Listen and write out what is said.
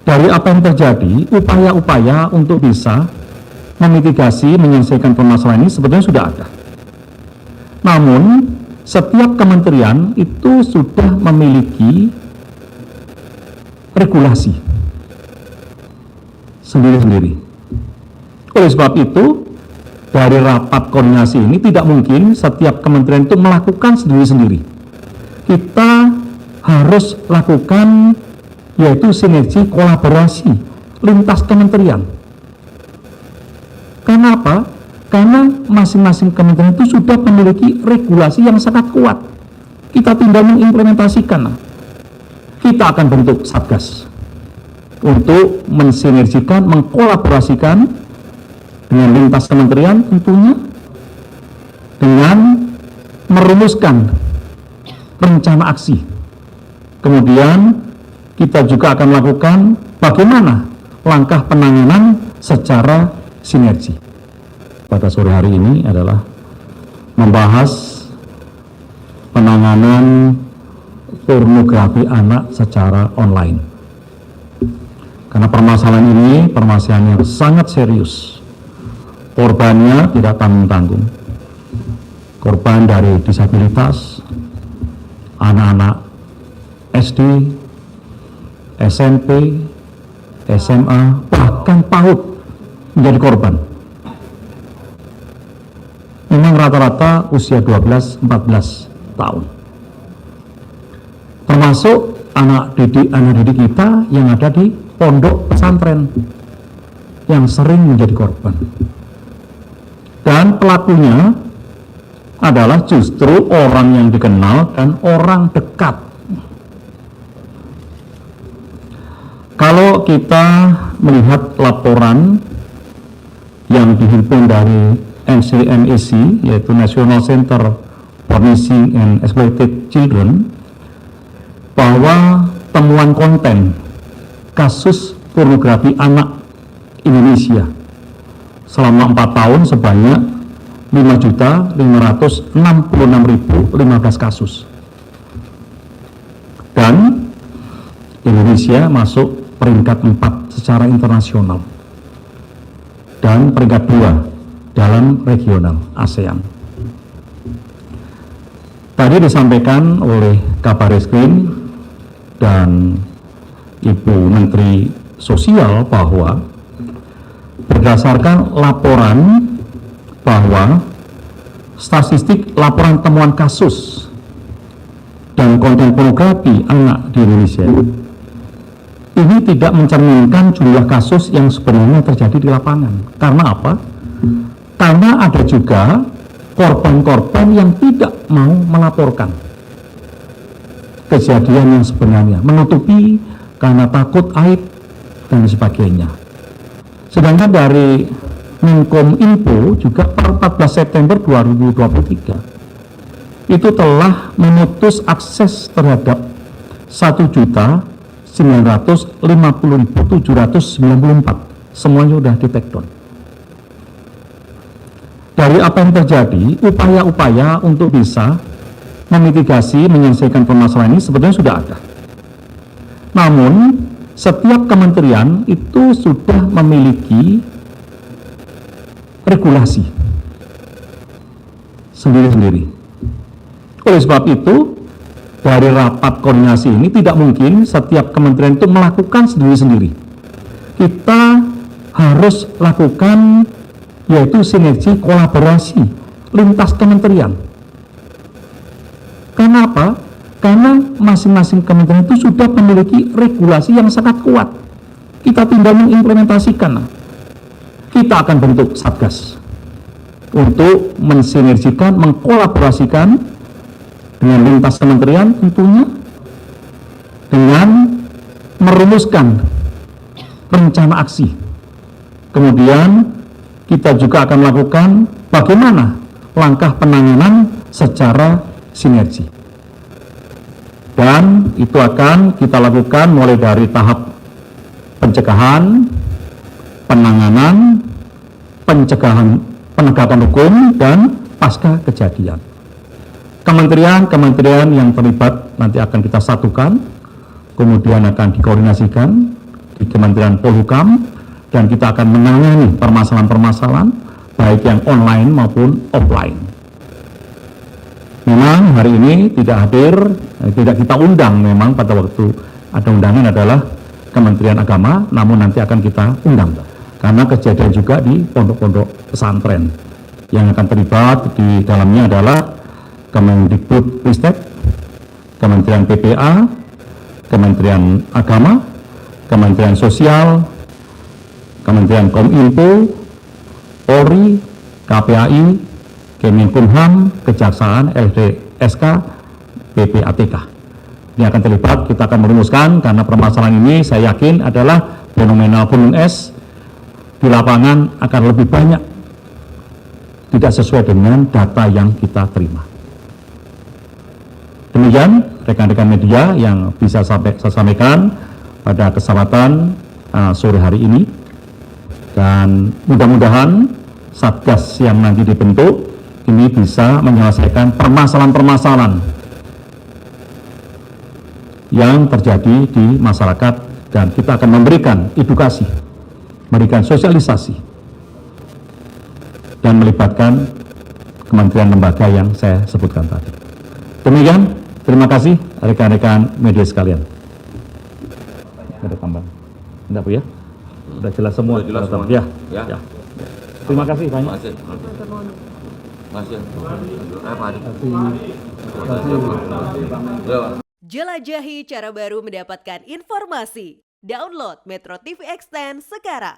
Dari apa yang terjadi, upaya-upaya untuk bisa memitigasi, menyelesaikan permasalahan ini sebetulnya sudah ada. Namun, setiap kementerian itu sudah memiliki regulasi sendiri-sendiri. Oleh sebab itu, dari rapat koordinasi ini tidak mungkin setiap kementerian itu melakukan sendiri-sendiri. Kita harus lakukan yaitu sinergi kolaborasi lintas kementerian. Karena apa? Karena masing-masing kementerian itu sudah memiliki regulasi yang sangat kuat. Kita tinggal mengimplementasikan. Kita akan bentuk satgas untuk mensinergikan, mengkolaborasikan dengan lintas kementerian tentunya, dengan merumuskan rencana aksi. Kemudian kita juga akan melakukan bagaimana langkah penanganan secara sinergi. Pada sore hari ini adalah membahas penanganan pornografi anak secara online. Karena permasalahan ini permasalahan yang sangat serius. Korbannya tidak tanggung-tanggung. Korban dari disabilitas, anak-anak SD, SMP, SMA, bahkan PAUD menjadi korban. Memang rata-rata usia 12-14 tahun. Termasuk anak didik kita yang ada di pondok pesantren yang sering menjadi korban. Dan pelakunya adalah justru orang yang dikenal dan orang dekat. Kalau kita melihat laporan yang dihimpun dari NCMEC, yaitu National Center for Missing and Exploited Children, bahwa temuan konten kasus pornografi anak Indonesia selama 4 tahun sebanyak 5.566.015 kasus. Dan Indonesia masuk peringkat 4 secara internasional dan peringkat 2 dalam regional ASEAN. Tadi disampaikan oleh Kabar Eskrim dan Ibu Menteri Sosial bahwa berdasarkan laporan bahwa statistik laporan temuan kasus dan konten pornografi anak di Indonesia ini tidak mencerminkan jumlah kasus yang sebenarnya terjadi di lapangan. Karena apa? Karena ada juga korban-korban yang tidak mau melaporkan kejadian yang sebenarnya, menutupi karena takut aib dan sebagainya. Sedangkan dari Menkominfo juga per 14 September 2023 itu telah memutus akses terhadap 1.950.794, semuanya sudah di take down. Dari apa yang terjadi, upaya-upaya untuk bisa memitigasi, menyelesaikan permasalahan ini sebetulnya sudah ada. Namun, setiap kementerian itu sudah memiliki regulasi sendiri-sendiri. Oleh sebab itu, dari rapat koordinasi ini tidak mungkin setiap kementerian itu melakukan sendiri-sendiri. Kita harus lakukan yaitu sinergi kolaborasi lintas kementerian. Karena apa? Karena masing-masing kementerian itu sudah memiliki regulasi yang sangat kuat. Kita tinggal mengimplementasikan. Kita akan bentuk satgas untuk mensinergikan, mengkolaborasikan dengan lintas kementerian tentunya, dengan merumuskan rencana aksi. Kemudian kita juga akan melakukan bagaimana langkah penanganan secara sinergi. Dan itu akan kita lakukan mulai dari tahap pencegahan, penanganan, penegakan hukum, dan pasca kejadian. Kementerian-kementerian yang terlibat nanti akan kita satukan, kemudian akan dikoordinasikan, Kementerian Polhukam, dan kita akan menangani permasalahan-permasalahan baik yang online maupun offline. Memang hari ini tidak hadir, tidak kita undang, memang pada waktu ada undangan adalah Kementerian Agama, namun nanti akan kita undang karena kejadian juga di pondok-pondok pesantren. Yang akan terlibat di dalamnya adalah Kemendikbudristek, Kementerian PPA, Kementerian Agama, Kementerian Sosial, Kementerian Kominfo, Polri, KPAI, Kemenkumham, Kejaksaan, LPSK, PPATK. Ini akan terlibat, kita akan merumuskan karena permasalahan ini saya yakin adalah fenomena gunung es di lapangan akan lebih banyak tidak sesuai dengan data yang kita terima. Demikian rekan-rekan media yang bisa saya sampaikan pada kesempatan sore hari ini, dan mudah-mudahan Satgas yang nanti dibentuk ini bisa menyelesaikan permasalahan-permasalahan yang terjadi di masyarakat, dan kita akan memberikan edukasi, memberikan sosialisasi, dan melibatkan kementerian lembaga yang saya sebutkan tadi. Demikian, terima kasih rekan-rekan media sekalian. Ada tambahan? Tidak, Bu, ya? Sudah jelas semua? Sudah jelas semua. Ya. Ya. Ya. Terima kasih banyak. Jelajahi cara baru mendapatkan informasi. Download Metro TV Extend sekarang.